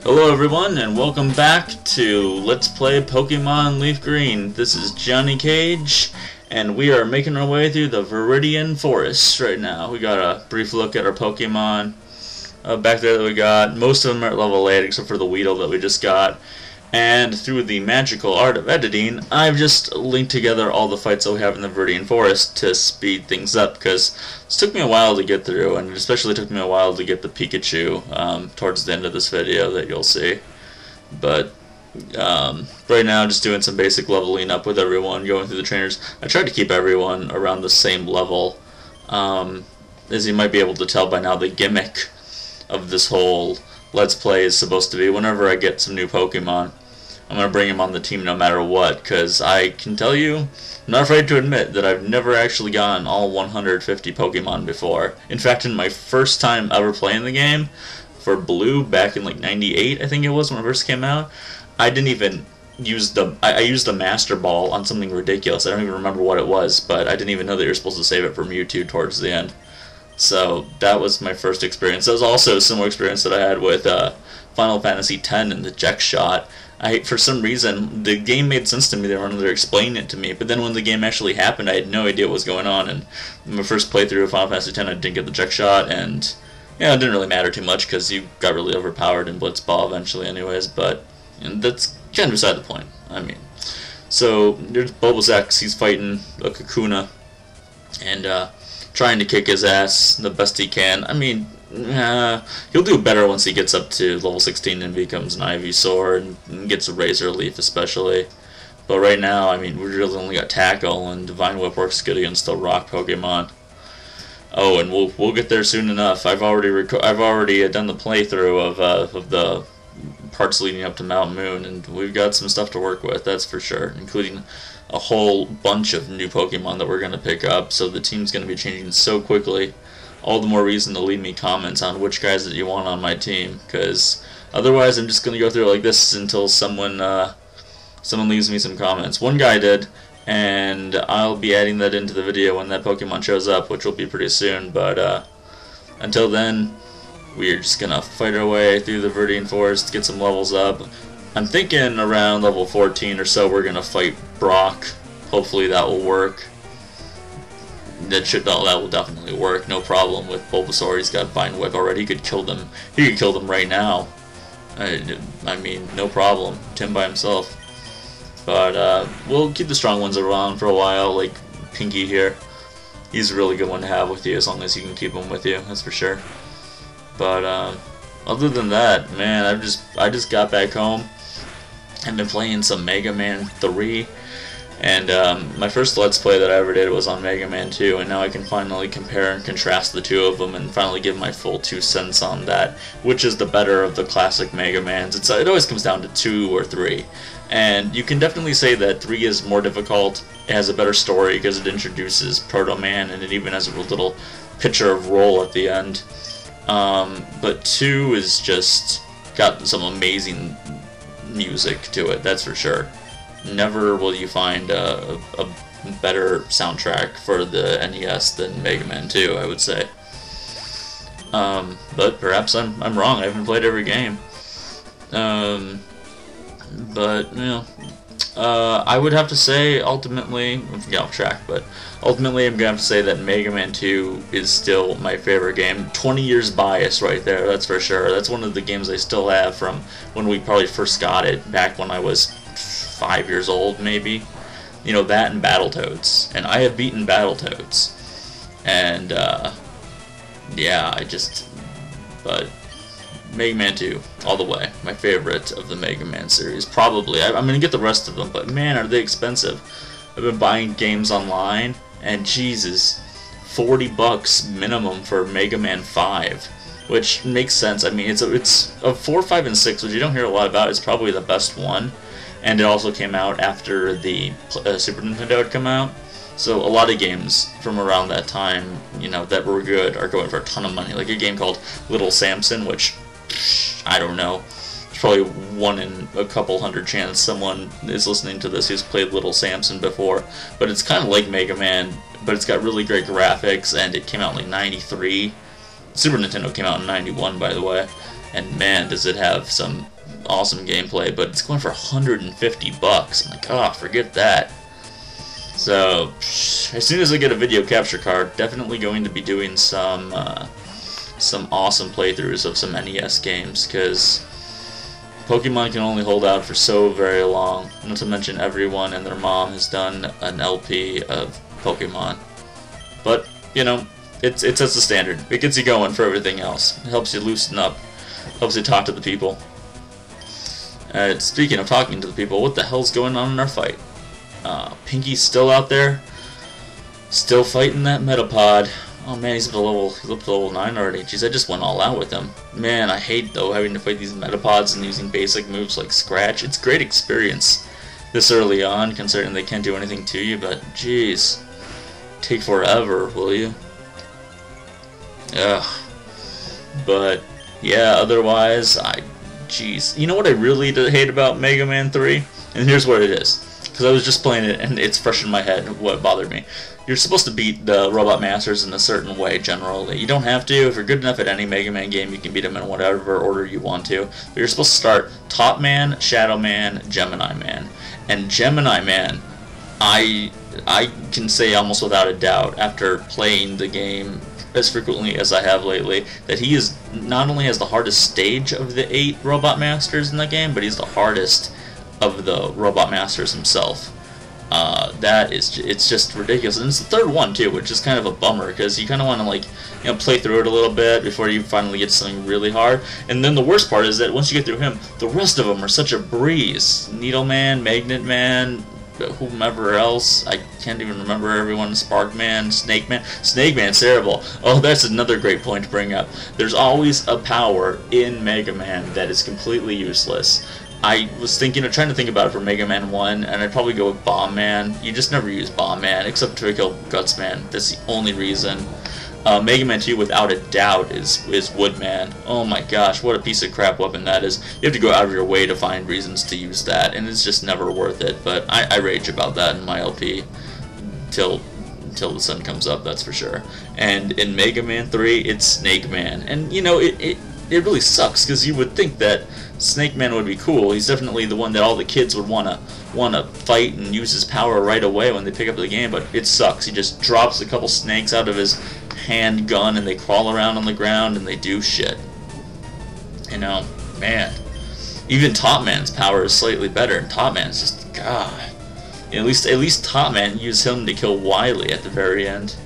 Hello everyone, and welcome back to Let's Play Pokemon Leaf Green. This is Johnny Cage, and we are making our way through the Viridian Forest right now. We got a brief look at our Pokemon back there that we got. Most of them are at level 8, except for the Weedle that we just got. And through the magical art of editing, I've just linked together all the fights that we have in the Viridian Forest to speed things up, because it took me a while to get through, and it especially took me a while to get the Pikachu towards the end of this video that you'll see. But right now, just doing some basic leveling up with everyone, going through the trainers. I tried to keep everyone around the same level. As you might be able to tell by now, the gimmick of this whole Let's Play is supposed to be whenever I get some new Pokemon, I'm going to bring him on the team no matter what, because I can tell you, I'm not afraid to admit that I've never actually gotten all 150 Pokemon before. In fact, in my first time ever playing the game, for Blue, back in like 98, I think it was, when it first came out, I didn't even use I used the Master Ball on something ridiculous. I don't even remember what it was, but I didn't even know that you were supposed to save it for Mewtwo towards the end. So that was my first experience. That was also a similar experience that I had with Final Fantasy X and the Jack Shot. For some reason, the game made sense to me there when they were explaining it to me, but then when the game actually happened, I had no idea what was going on, and in my first playthrough of Final Fantasy X, I didn't get the Jack Shot, and yeah, it didn't really matter too much, because you got really overpowered in Blitzball eventually anyways, but that's kind of beside the point. I mean, so there's Bulbasax, he's fighting a Kakuna, and trying to kick his ass the best he can. I mean, he'll do better once he gets up to level 16 and becomes an Ivysaur and gets a Razor Leaf especially. But right now, I mean, we really only got Tackle, and Divine Whip works good against the Rock Pokemon. Oh, and we'll get there soon enough. I've already done the playthrough of the parts leading up to Mount Moon, and we've got some stuff to work with, that's for sure, including a whole bunch of new Pokemon that we're going to pick up, so the team's going to be changing so quickly. All the more reason to leave me comments on which guys that you want on my team, because otherwise I'm just going to go through it like this until someone leaves me some comments. One guy did, and I'll be adding that into the video when that Pokemon shows up, which will be pretty soon, but until then, we're just going to fight our way through the Viridian Forest, get some levels up. I'm thinking around level 14 or so we're going to fight Brock. Hopefully that will work. That will definitely work. No problem with Bulbasaur. He's got Vine Whip already. He could kill them. He could kill them right now. I mean, no problem. Tim by himself. But we'll keep the strong ones around for a while, like Pinky here. He's a really good one to have with you as long as you can keep him with you. That's for sure. But other than that, man, I just got back home. I've been playing some Mega Man 3. And my first Let's Play that I ever did was on Mega Man 2, and now I can finally compare and contrast the two of them and finally give my full 2 cents on that, which is the better of the classic Mega Mans. It always comes down to 2 or 3, and you can definitely say that 3 is more difficult. It has a better story because it introduces Proto Man, and it even has a little picture of Roll at the end. But 2 is just got some amazing music to it, that's for sure. Never will you find a better soundtrack for the NES than Mega Man 2, I would say. But perhaps I'm wrong. I haven't played every game. But you know, I would have to say ultimately, I'm getting off track, but ultimately I'm gonna have to say that Mega Man 2 is still my favorite game. 20 years bias right there, that's for sure. That's one of the games I still have from when we probably first got it, back when I was 5 years old, maybe. You know, that and Battletoads. And I have beaten Battletoads. And, yeah, but Mega Man 2, all the way. My favorite of the Mega Man series. Probably. I'm going to get the rest of them, but man, are they expensive. I've been buying games online, and Jesus, $40 minimum for Mega Man 5. Which makes sense. I mean, it's of 4, 5, and 6, which you don't hear a lot about. It's probably the best one. And it also came out after the Super Nintendo had come out. So a lot of games from around that time, you know, that were good are going for a ton of money. Like a game called Little Samson, which, I don't know, there's probably 1 in a couple hundred chance someone is listening to this who's played Little Samson before. But it's kind of like Mega Man, but it's got really great graphics, and it came out in like 93. Super Nintendo came out in 91, by the way. And man, does it have some awesome gameplay, but it's going for $150. I'm like, oh, forget that. So, as soon as I get a video capture card, definitely going to be doing some awesome playthroughs of some NES games, because Pokemon can only hold out for so very long. Not to mention everyone and their mom has done an LP of Pokemon. But, you know, it sets the standard. It gets you going for everything else. It helps you loosen up. Helps you talk to the people. Speaking of talking to the people, what the hell's going on in our fight? Pinky's still out there, still fighting that Metapod. Oh man, he's up to level 9 already. Jeez, I just went all out with him. Man, I hate though having to fight these Metapods and using basic moves like Scratch. It's a great experience this early on, considering they can't do anything to you, but jeez, take forever, will you? Ugh. But yeah, otherwise, jeez. You know what I really hate about Mega Man 3? And here's what it is. Because I was just playing it, and it's fresh in my head what bothered me. You're supposed to beat the Robot Masters in a certain way, generally. You don't have to. If you're good enough at any Mega Man game, you can beat them in whatever order you want to. But you're supposed to start Top Man, Shadow Man, Gemini Man. And Gemini Man, I can say almost without a doubt, after playing the game as frequently as I have lately, that he is not only has the hardest stage of the 8 Robot Masters in the game, but he's the hardest of the Robot Masters himself. It's just ridiculous, and it's the third one too, which is kind of a bummer because you kind of want to, like, you know, play through it a little bit before you finally get to something really hard. And then the worst part is that once you get through him, the rest of them are such a breeze. Needle Man, Magnet Man, whomever else, I can't even remember everyone. Spark Man, Snake Man. Snake Man's terrible. Oh, that's another great point to bring up. There's always a power in Mega Man that is completely useless. I was trying to think about it for Mega Man 1, and I'd probably go with Bomb Man. You just never use Bomb Man, except to kill Guts Man. That's the only reason. Mega Man 2, without a doubt, is Woodman. Oh my gosh, what a piece of crap weapon that is. You have to go out of your way to find reasons to use that, and it's just never worth it. But I rage about that in my LP till the sun comes up, that's for sure. And in Mega Man 3, it's Snake Man. And, you know, it really sucks, because you would think that Snake Man would be cool. He's definitely the one that all the kids would wanna fight and use his power right away when they pick up the game, but it sucks. He just drops a couple snakes out of his handgun and they crawl around on the ground and they do shit. You know, man. Even Top Man's power is slightly better, and Top Man's just, God. At least Top Man used him to kill Wily at the very end.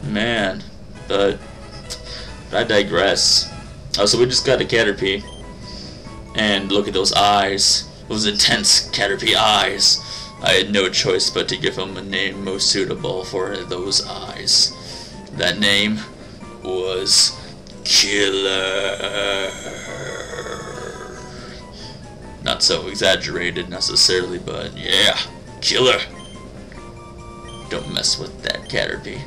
Man. But I digress. So we just got a Caterpie. And look at those eyes. Those intense Caterpie eyes. I had no choice but to give him a name most suitable for those eyes. That name was Killer. Not so exaggerated necessarily, but yeah, Killer. Don't mess with that Caterpie.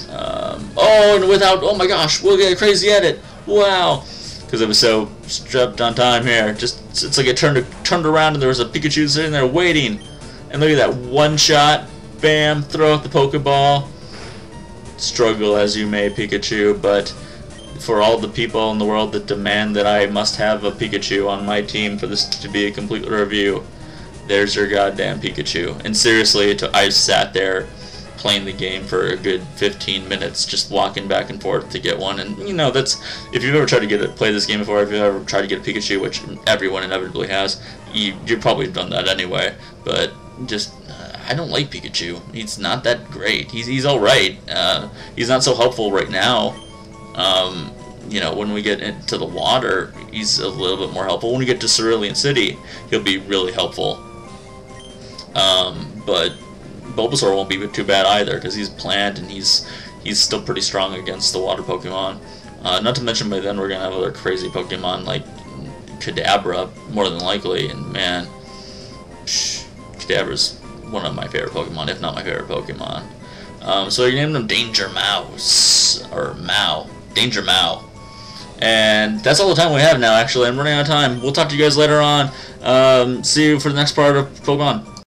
Oh my gosh, we'll get a crazy edit. Wow. Because I was so strapped on time here. It's like it turned around and there was a Pikachu sitting there waiting. And look at that, one shot, bam, throw out the Pokeball. Struggle as you may, Pikachu, but for all the people in the world that demand that I must have a Pikachu on my team for this to be a complete review, there's your goddamn Pikachu. And seriously, I sat there playing the game for a good 15 minutes, just walking back and forth to get one. And you know, that's, if you've ever tried to play this game before, if you've ever tried to get a Pikachu, which everyone inevitably has, you've probably done that anyway. But just, I don't like Pikachu. He's not that great. He's all right. He's not so helpful right now. You know, when we get into the water, he's a little bit more helpful. When we get to Cerulean City, he'll be really helpful. But Bulbasaur won't be too bad either, because he's plant and he's still pretty strong against the water Pokemon. Not to mention by then we're gonna have other crazy Pokemon like Kadabra, more than likely, and man, Kadabra's one of my favorite Pokemon, if not my favorite Pokemon. So you named him Danger Mouse, or Mao, Danger Mao. And that's all the time we have now, actually. I'm running out of time. We'll talk to you guys later on. See you for the next part of Pokemon.